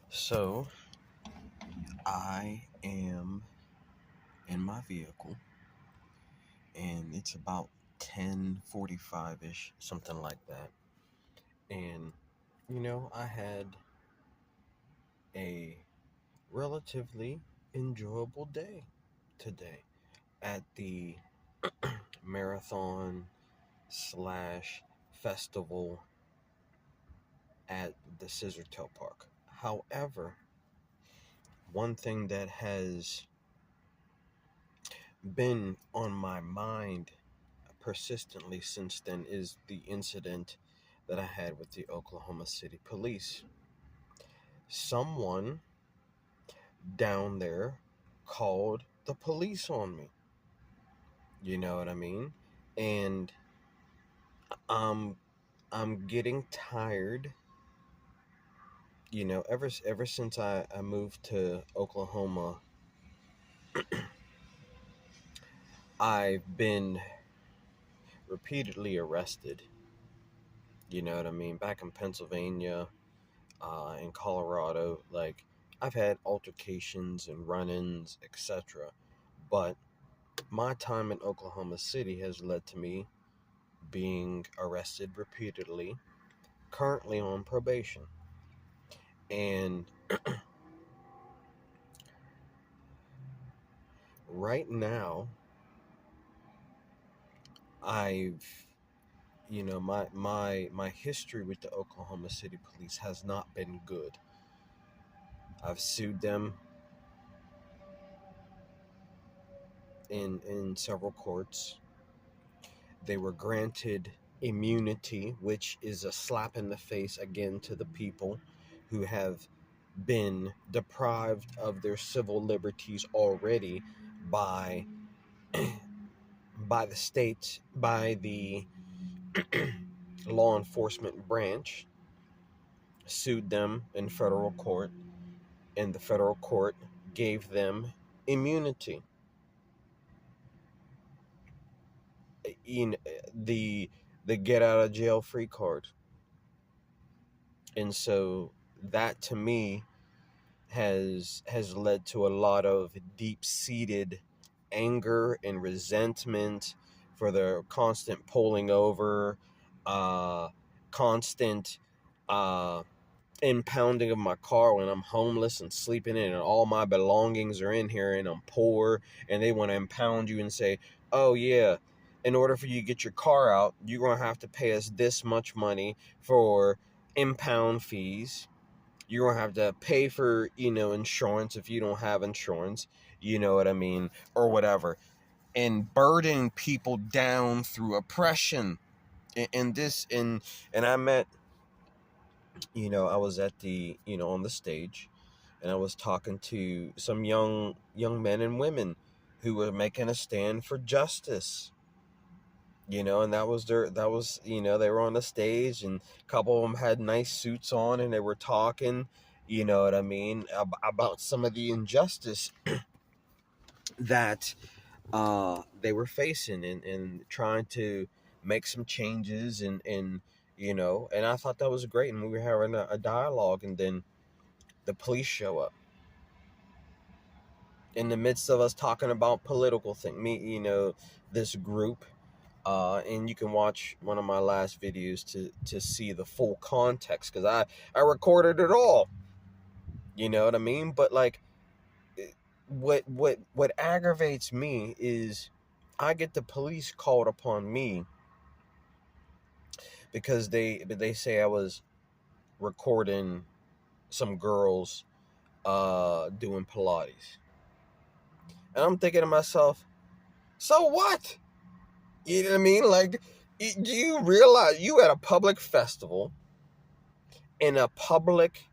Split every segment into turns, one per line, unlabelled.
So I am in my vehicle and it's about 10:45ish, something like that. And I had a relatively enjoyable day today at the marathon slash festival at the Scissortail Park. However, one thing that has been on my mind persistently since then is the incident that I had with the Oklahoma City police. Someone down there called the police on me. You know what I mean? And I'm I'm getting tired. Ever since I moved to Oklahoma, I've been repeatedly arrested. You know what I mean? Back in Pennsylvania, in Colorado, like I've had altercations and run-ins, etc. But my time in Oklahoma City has led to me being arrested repeatedly, currently on probation. And right now, I've my history with the Oklahoma City police has not been good. I've sued them in several courts. They were granted immunity, which is a slap in the face again to the people who have been deprived of their civil liberties already by by the state, by the law enforcement branch. Sued them in federal court, and the federal court gave them immunity. In the get out of jail free card. And so that to me has led to a lot of deep-seated anger and resentment for the constant pulling over, uh constant uh impounding of my car when I'm homeless and sleeping in it, and all my belongings are in here and I'm poor, and they want to impound you and say, oh yeah, in order for you to get your car out, you're going to have to pay us this much money for impound fees. You're going to have to pay for, insurance if you don't have insurance, you know what I mean, or whatever. And burden people down through oppression. And this, and I met, I was at the, on the stage, and I was talking to some young men and women who were making a stand for justice. And they were on the stage, and a couple of them had nice suits on, and they were talking, you know what I mean, about some of the injustice that they were facing, and trying to make some changes, and I thought that was great, and we were having a dialogue, and then the police show up in the midst of us talking about political thing. This group, and you can watch one of my last videos to see the full context, because I recorded it all. You know what I mean? But like, what aggravates me is I get the police called upon me because they say I was recording some girls doing Pilates. And I'm thinking to myself, so what? You know what I mean? Like, do you realize you at a public festival in a public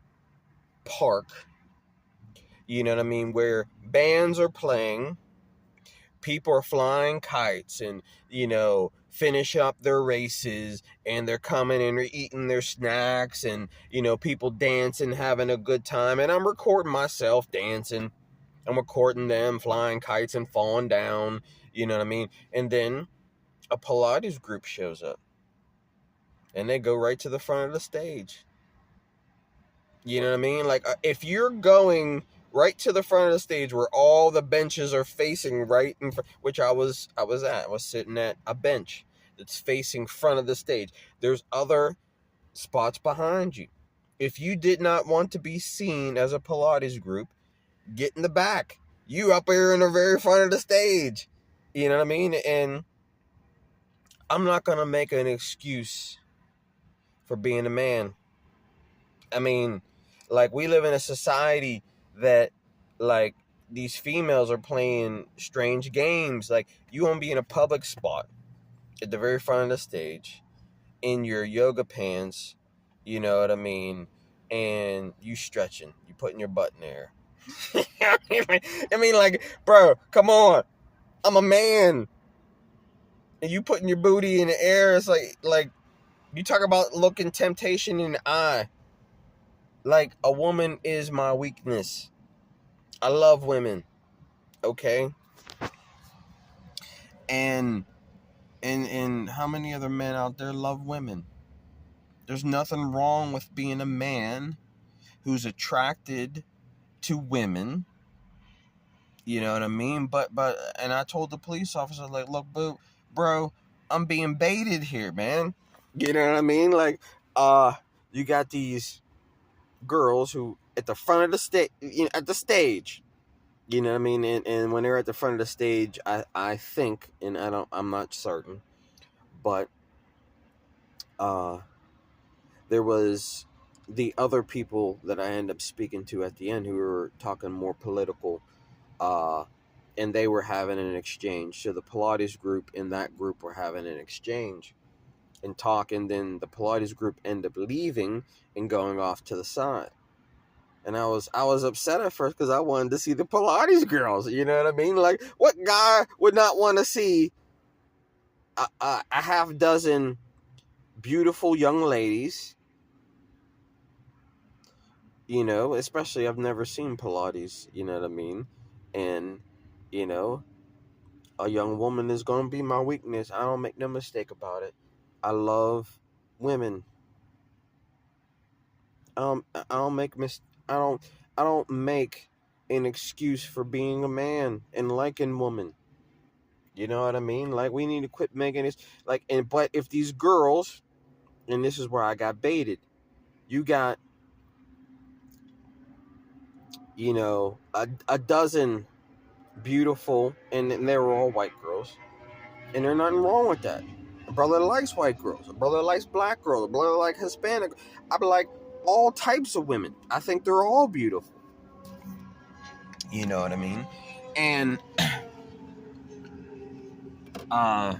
park, you know what I mean, where bands are playing, people are flying kites, and, finish up their races, and they're coming and they're eating their snacks, and, people dancing, having a good time, and I'm recording myself dancing. I'm recording them flying kites and falling down, you know what I mean? And then a Pilates group shows up, and they go right to the front of the stage. You know what I mean? Like, if you're going right to the front of the stage where all the benches are facing right in front, which I was sitting at a bench that's facing front of the stage. There's other spots behind you. If you did not want to be seen as a Pilates group, get in the back. You up here in the very front of the stage. You know what I mean? And I'm not going to make an excuse for being a man. I mean, like, we live in a society that, like, these females are playing strange games. Like, you want to be in a public spot at the very front of the stage in your yoga pants, you know what I mean? And you stretching, you putting your butt in there. I mean, like, bro, come on. I'm a man. And you putting your booty in the air. It's like you talk about looking temptation in the eye. Like, a woman is my weakness. I love women. Okay? And how many other men out there love women? There's nothing wrong with being a man who's attracted to women. You know what I mean? But and I told the police officer, like, look, bro, I'm being baited here, man. You know what I mean? Like, you got these girls who at the front of the stage, at the stage, you know what I mean? And when they're at the front of the stage, I think, and I'm not certain, but there was the other people that I ended up speaking to at the end who were talking more political, and they were having an exchange. So the Pilates group and that group were having an exchange and talk, and then the Pilates group ended up leaving and going off to the side. And I was upset at first because I wanted to see the Pilates girls. You know what I mean? Like, what guy would not want to see a half dozen beautiful young ladies? You know, especially I've never seen Pilates. You know what I mean? And you know, a young woman is gonna be my weakness. I don't make no mistake about it. I love women. I don't make I don't make an excuse for being a man and liking women. You know what I mean? Like, we need to quit making this like. And but if these girls, and this is where I got baited, you got, a dozen beautiful, and they were all white girls, and there's nothing wrong with that. A brother likes white girls. A brother likes black girls. A brother likes Hispanic. I be like all types of women. I think they're all beautiful. You know what I mean? And uh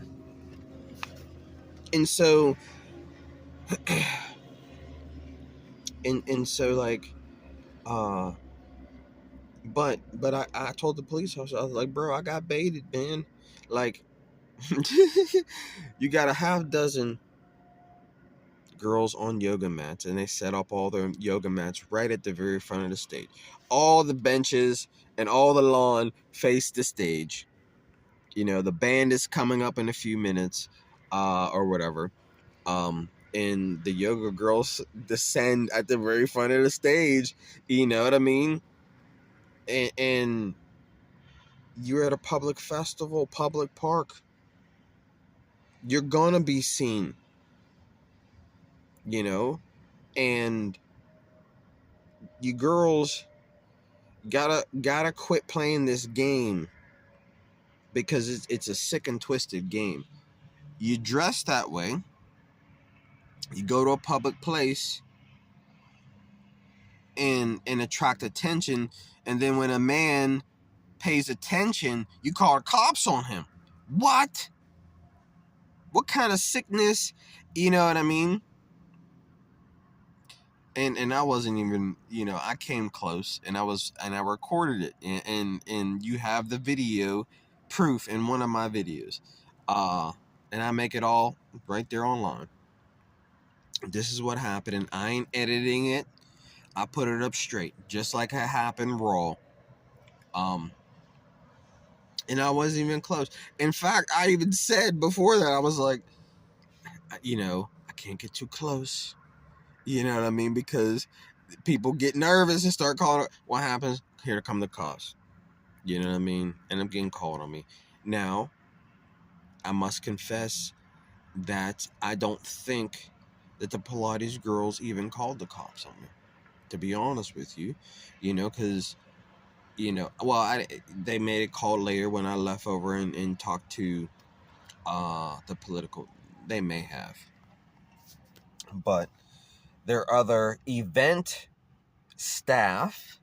and so and so, like, uh but I told the police officer, I was like, bro, I got baited, man. Like, you got a half dozen girls on yoga mats, and they set up all their yoga mats right at the very front of the stage. All the benches and all the lawn face the stage. The band is coming up in a few minutes, or whatever. And the yoga girls descend at the very front of the stage. You know what I mean? And you're at a public festival, public park. You're gonna be seen. And you girls gotta quit playing this game, because it's a sick and twisted game. You dress that way, you go to a public place and attract attention, and then when a man pays attention, you call the cops on him. What kind of sickness? You know what I mean? And I wasn't even, I came close, and I recorded it, and you have the video proof in one of my videos, and I make it all right there online. This is what happened, and I ain't editing it. I put it up straight, just like it happened raw. And I wasn't even close. In fact, I even said before that, I was like, I can't get too close. You know what I mean? Because People get nervous and start calling. What happens? Here come the cops. You know what I mean? End up getting called on me. Now, I must confess that I don't think that the Pilates girls even called the cops on me. To be honest with you, because well, they made a call later when I left over and talked to the political. They may have, but there are other event staff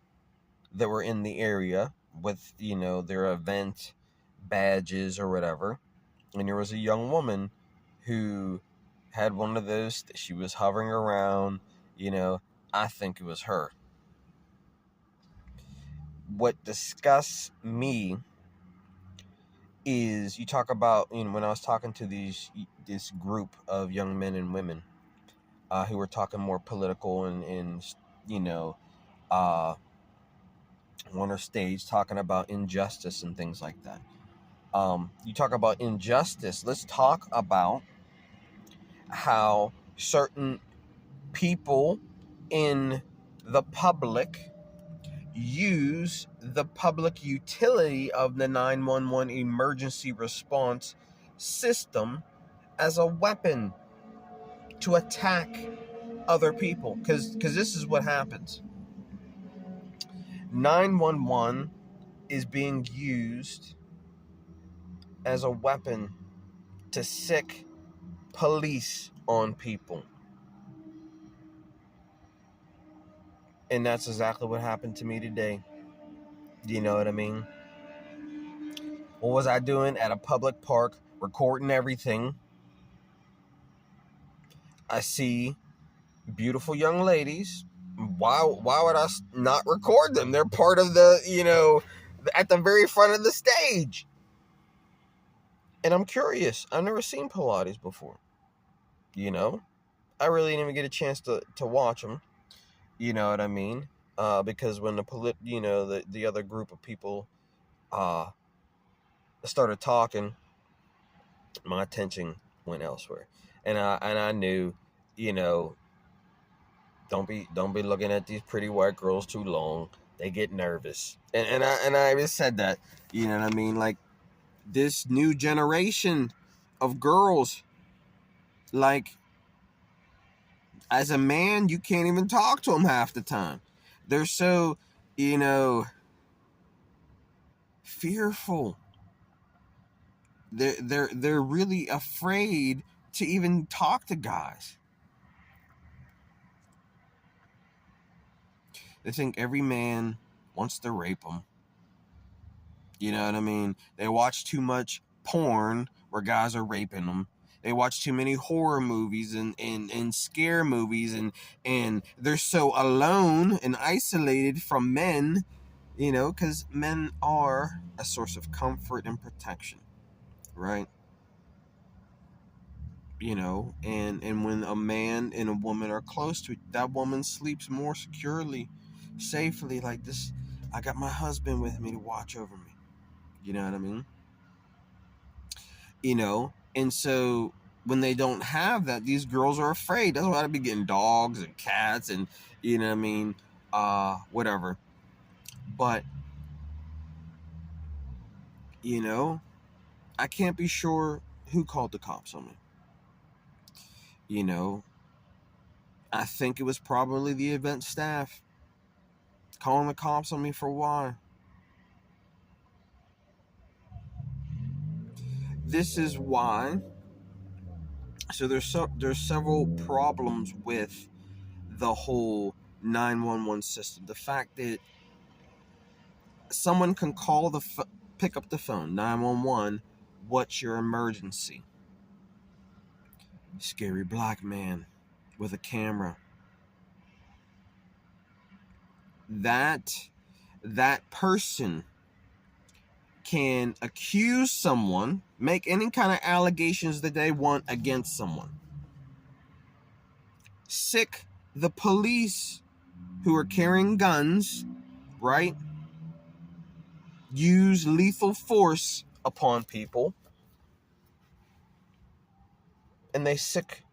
that were in the area with their event badges or whatever, and there was a young woman who had one of those that she was hovering around. I think it was her. What disgusts me is, you talk about, when I was talking to this group of young men and women who were talking more political and uh, on our stage talking about injustice and things like that. You talk about injustice. Let's talk about how certain people in the public use the public utility of the 911 emergency response system as a weapon to attack other people. Because this is what happens. 911 is being used as a weapon to sick police on people. And that's exactly what happened to me today. You know what I mean? What was I doing at a public park, recording everything? I see beautiful young ladies. Why would I not record them? They're part of at the very front of the stage. And I'm curious. I've never seen Pilates before. I really didn't even get a chance to watch them. You know what I mean? Because when the other group of people started talking, my attention went elsewhere, and I knew, don't be looking at these pretty white girls too long. They get nervous, and I even said that. You know what I mean? Like, this new generation of girls, like, as a man, you can't even talk to them half the time. They're so, fearful. They're really afraid to even talk to guys. They think every man wants to rape them. You know what I mean? They watch too much porn where guys are raping them. They watch too many horror movies and scare movies, and they're so alone and isolated from men, because men are a source of comfort and protection, right? And when a man and a woman are close to it, that woman sleeps more securely, safely. Like, this, I got my husband with me to watch over me. You know what I mean? And so when they don't have that, these girls are afraid. That's why they be getting dogs and cats and, what I mean, whatever. But, I can't be sure who called the cops on me. I think it was probably the event staff calling the cops on me for why. This is why. So there's several problems with the whole 911 system. The fact that someone can pick up the phone, 911, what's your emergency? Scary black man with a camera. That person can accuse someone, make any kind of allegations that they want against someone. Sick the police who are carrying guns, right? Use lethal force upon people, and they sick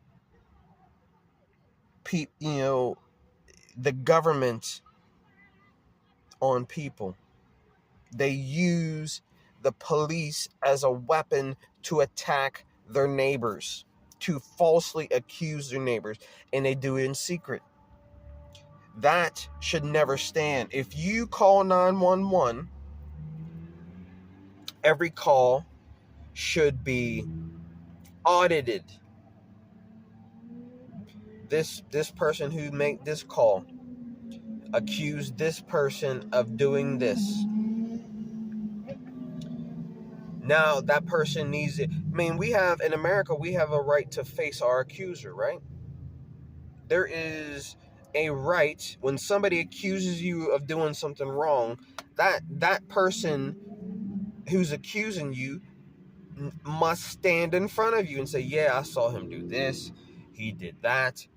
people, the government on people. They use the police as a weapon to attack their neighbors, to falsely accuse their neighbors, and they do it in secret. That should never stand. If you call 911, every call should be audited. This person who made this call accused this person of doing this. Now that person needs it. I mean, in America, we have a right to face our accuser, right? There is a right when somebody accuses you of doing something wrong, that person who's accusing you must stand in front of you and say, yeah, I saw him do this, he did that.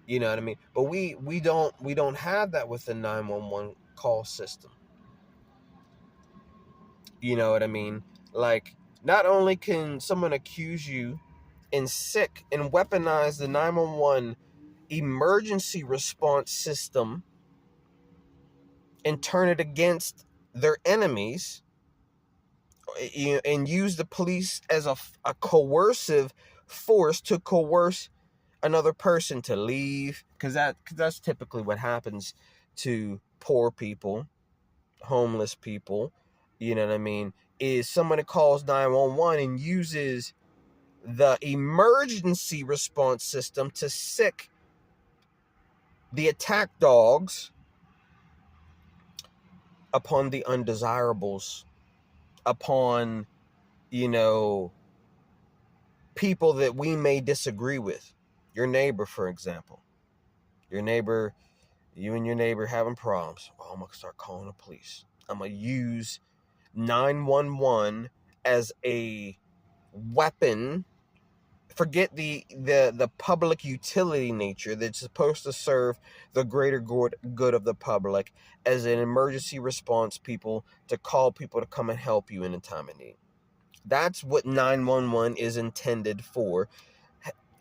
You know what I mean? But we don't have that with the 911 call system. You know what I mean? Like, not only can someone accuse you and weaponize the 911 emergency response system and turn it against their enemies, and use the police as a coercive force to coerce another person to leave, because that's typically what happens to poor people, homeless people. You know what I mean? Is someone that calls 911 and uses the emergency response system to sick the attack dogs upon the undesirables, upon, people that we may disagree with. Your neighbor, for example. You and your neighbor having problems. Well, I'm going to start calling the police. I'm going to use 911 as a weapon. Forget the public utility nature that's supposed to serve the greater good of the public, as an emergency response people to call people to come and help you in a time of need. That's what 911 is intended for.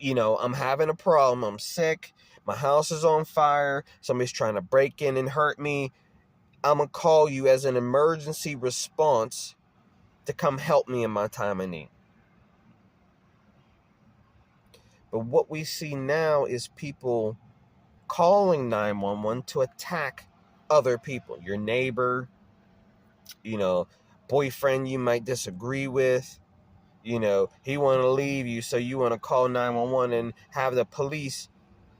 I'm having a problem. I'm sick. My house is on fire. Somebody's trying to break in and hurt me. I'm going to call you as an emergency response to come help me in my time of need. But what we see now is people calling 911 to attack other people. Your neighbor, boyfriend you might disagree with. He want to leave you, so you want to call 911 and have the police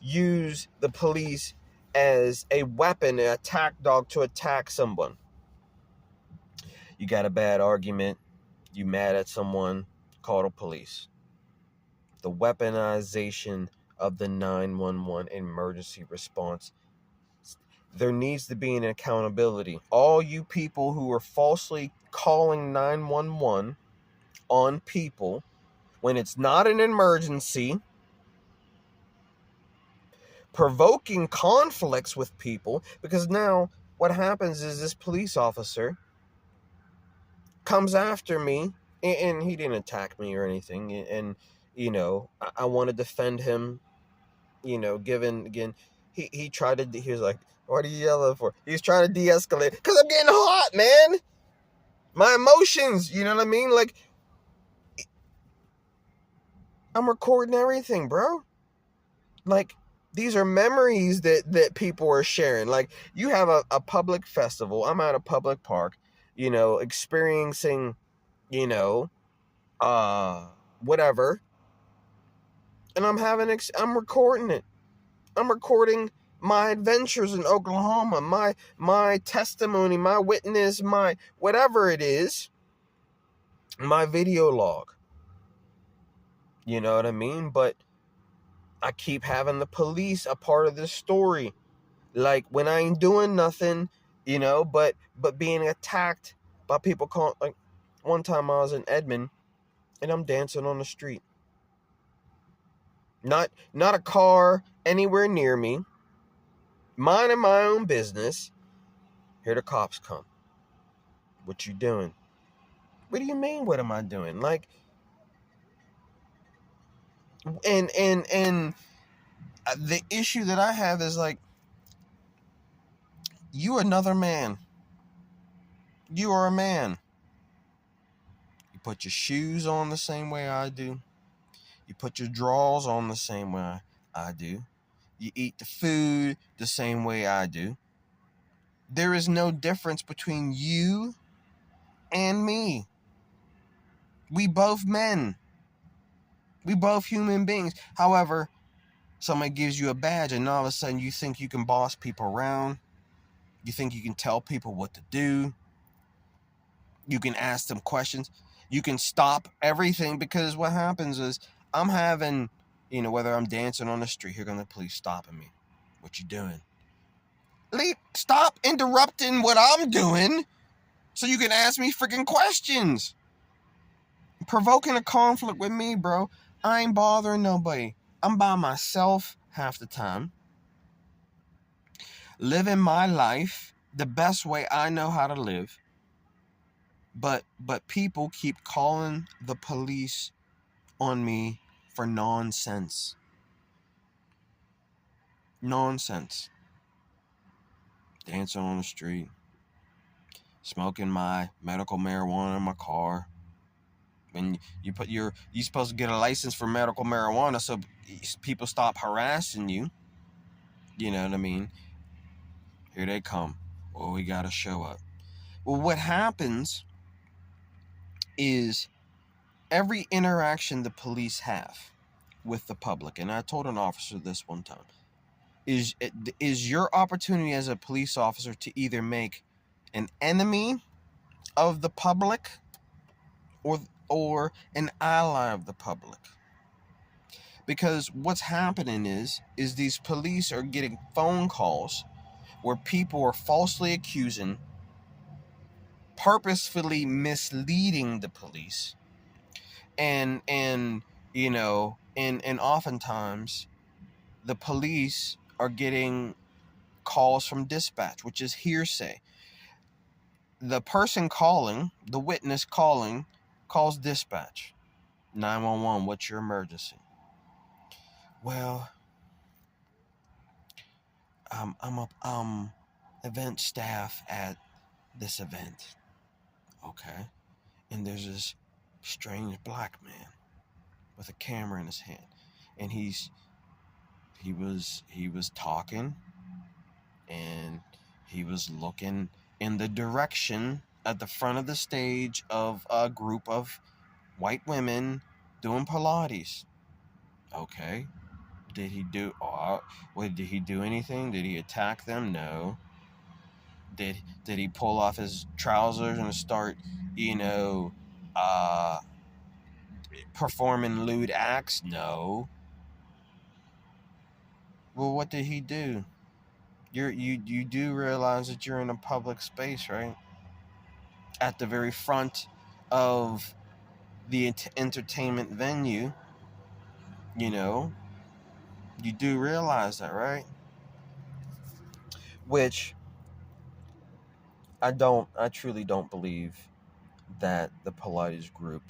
use the police as a weapon, an attack dog to attack someone. You got a bad argument, you mad at someone, call the police. The weaponization of the 911 emergency response. There needs to be an accountability. All you people who are falsely calling 911 on people when it's not an emergency, provoking conflicts with people, because now what happens is this police officer comes after me, and he didn't attack me or anything, and I want to defend him, given again, he tried to, he was like, what are you yelling for? He's trying to de-escalate because I'm getting hot, man. My emotions, you know what I mean? Like, I'm recording everything, bro. Like, these are memories that people are sharing. Like, you have a public festival. I'm at a public park, experiencing, whatever. And I'm recording it. I'm recording my adventures in Oklahoma, my testimony, my witness, my whatever it is, my video log. You know what I mean? But I keep having the police a part of this story. Like, when I ain't doing nothing, but being attacked by people calling. Like, one time I was in Edmond and I'm dancing on the street. Not a car anywhere near me. Minding my own business. Here the cops come. What you doing? What do you mean, what am I doing? Like, and the issue that I have is, like, You another man. You are a man. You put your shoes on the same way I do. You put your drawers on the same way I do. You eat the food the same way I do. There is no difference between you and me. We both men. We both human beings. However, somebody gives you a badge and all of a sudden you think you can boss people around. You think you can tell people what to do. You can ask them questions. You can stop everything, because what happens is I'm having, whether I'm dancing on the street, here come the police stopping me. What you doing? Stop interrupting what I'm doing so you can ask me freaking questions. Provoking a conflict with me, bro. I ain't bothering nobody. I'm by myself half the time, living my life the best way I know how to live. But people keep calling the police on me for nonsense. Nonsense. Dancing on the street, smoking my medical marijuana in my car. When you're supposed to get a license for medical marijuana so people stop harassing you. You know what I mean? Here they come. Well, we gotta show up. Well, what happens is every interaction the police have with the public, and I told an officer this one time, is your opportunity as a police officer to either make an enemy of the public or an ally of the public. Because what's happening is these police are getting phone calls where people are falsely accusing, purposefully misleading the police, and oftentimes the police are getting calls from dispatch, which is hearsay. The person calling, the witness calling, calls dispatch. 911, what's your emergency? Well, I'm event staff at this event. Okay. And there's this strange black man with a camera in his hand. And he was talking, and he was looking in the direction at the front of the stage of a group of white women doing Pilates. Okay. Did he do anything? Did he attack them? No. Did he pull off his trousers and start, performing lewd acts? No. Well, what did he do? You do realize that you're in a public space, right? At the very front of the entertainment venue, you do realize that, right? Which I truly don't believe that the Pilates group,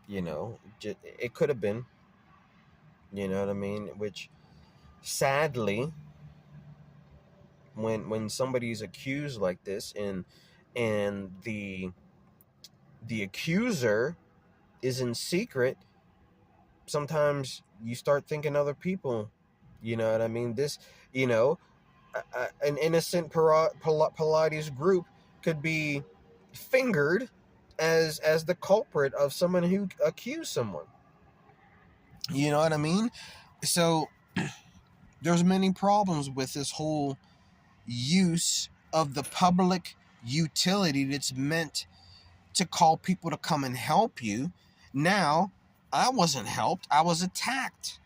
it could have been, you know what I mean? Which, sadly, when somebody's accused like this, and the accuser is in secret, sometimes you start thinking other people, you know what I mean? This, an innocent Pilates group could be fingered as the culprit of someone who accused someone. You know what I mean? So there's many problems with this whole use of the public utility that's meant to call people to come and help you. Now, I wasn't helped. I was attacked.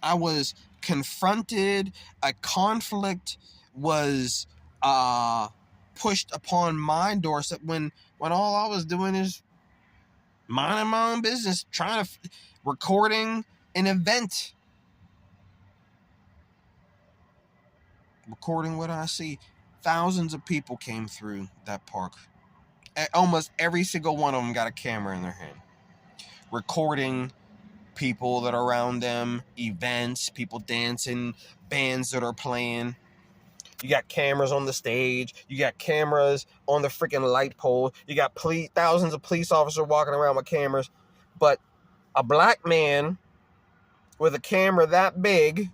I was confronted. A conflict was pushed upon my doorstep when all I was doing is minding my own business, recording an event, recording what I see. Thousands of people came through that park. Almost every single one of them got a camera in their hand, recording people that are around them, events, people dancing, bands that are playing. You got cameras on the stage. You got cameras on the freaking light pole. You got thousands of police officers walking around with cameras. But a black man with a camera that big,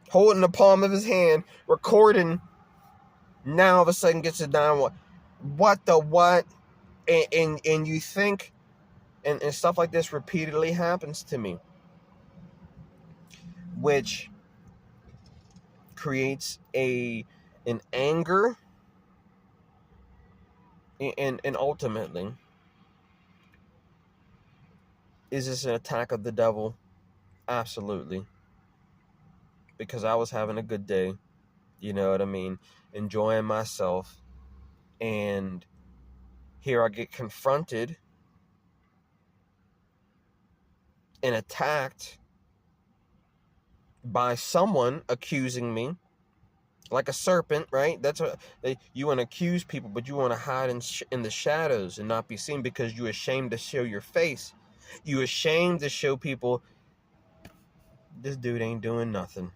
holding the palm of his hand, recording, now all of a sudden gets a 911. What the what? And you think, and stuff like this repeatedly happens to me, which creates an anger, and ultimately, is this an attack of the devil? Absolutely. Because I was having a good day, you know what I mean, enjoying myself, and here I get confronted and attacked by someone accusing me like a serpent, right? That's what you want to accuse people, but you want to hide in the shadows and not be seen because you're ashamed to show your face. You're ashamed to show people this dude ain't doing nothing.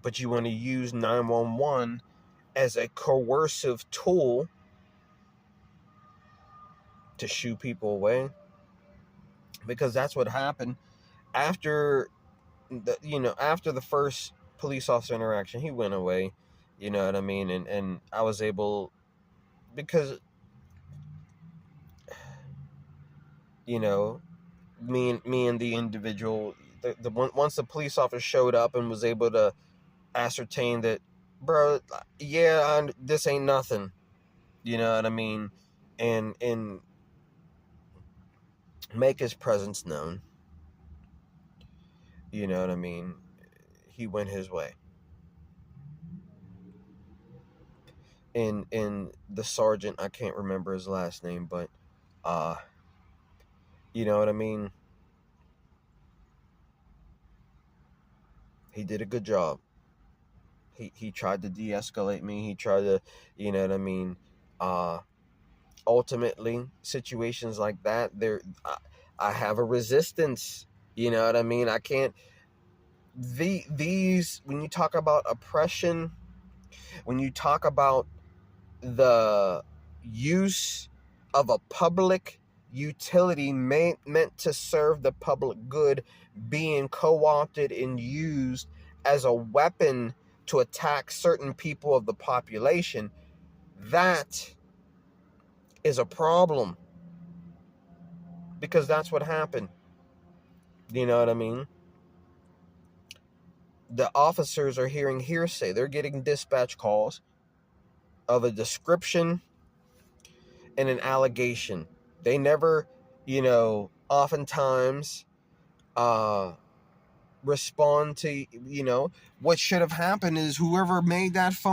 But you want to use 911 as a coercive tool to shoo people away, because that's what happened after after the first police officer interaction. He went away, you know what I mean, and I was able, because me and the individual, once the police officer showed up and was able to ascertain that, bro, yeah, this ain't nothing, you know what I mean, and make his presence known, you know what I mean, he went his way. And the sergeant, I can't remember his last name, but you know what I mean, he did a good job. He tried to de-escalate me. He tried to, you know what I mean, ultimately, situations like that, I have a resistance, you know what I mean. I can't, these when you talk about oppression, when you talk about the use of a public utility meant to serve the public good being co-opted and used as a weapon to attack certain people of the population, that is a problem, because that's what happened. You know what I mean? The officers are hearing hearsay. They're getting dispatch calls of a description and an allegation. They never, oftentimes respond to, what should have happened is whoever made that phone